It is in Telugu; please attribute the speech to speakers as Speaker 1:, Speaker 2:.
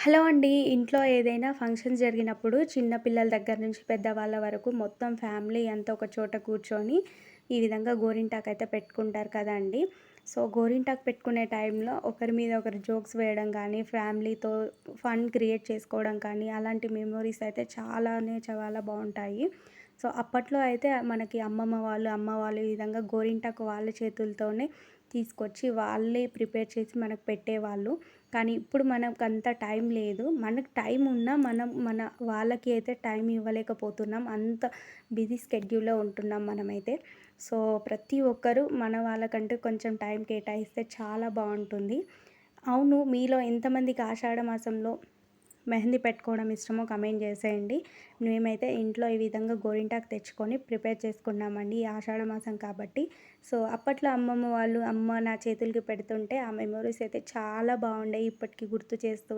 Speaker 1: హలో అండి. ఇంట్లో ఏదైనా ఫంక్షన్స్ జరిగినప్పుడు చిన్న పిల్లల దగ్గర నుంచి పెద్దవాళ్ళ వరకు మొత్తం ఫ్యామిలీ అంతా ఒక చోట కూర్చొని ఈ విధంగా గోరింటాకైతే పెట్టుకుంటారు కదండీ! సో, గోరింటాకు పెట్టుకునే టైంలో ఒకరి మీద ఒకరు జోక్స్ వేయడం గానీ, ఫ్యామిలీతో ఫన్ క్రియేట్ చేసుకోవడం కానీ, అలాంటి మెమోరీస్ అయితే చాలా బావుంటాయి. సో, అప్పట్లో అయితే మనకి అమ్మమ్మ వాళ్ళు, అమ్మ వాళ్ళు ఈ విధంగా గోరింటాకు వాళ్ళ చేతులతోనే తీసుకొచ్చి వాళ్ళే ప్రిపేర్ చేసి మనకు పెట్టేవాళ్ళు. కానీ ఇప్పుడు మనకంత టైం లేదు. మనకు టైం ఉన్నా మనం మన వాళ్ళకి అయితే టైం ఇవ్వలేకపోతున్నాం. అంత బిజీ స్కెడ్యూల్‌లో ఉంటున్నాం మనమైతే. సో, ప్రతి ఒక్కరు మన వాళ్ళకంటూ కొంచెం టైం కేటాయిస్తే చాలా బావుంటుంది. అవును, మీలో ఎంతమందికి ఆషాఢ మాసంలో మెహందీ పెట్టుకోవడం ఇష్టమో కమెంట్ చేసేయండి. మేమైతే ఇంట్లో ఈ విధంగా గోరింటాకు తెచ్చుకొని ప్రిపేర్ చేసుకున్నామండి. ఈ ఆషాఢ మాసం కాబట్టి. సో, అప్పట్లో అమ్మమ్మ వాళ్ళు, అమ్మ నా చేతులకి పెడుతుంటే ఆ మెమోరీస్ అయితే చాలా బాగుండేయి. ఇప్పటికి గుర్తు చేస్తూ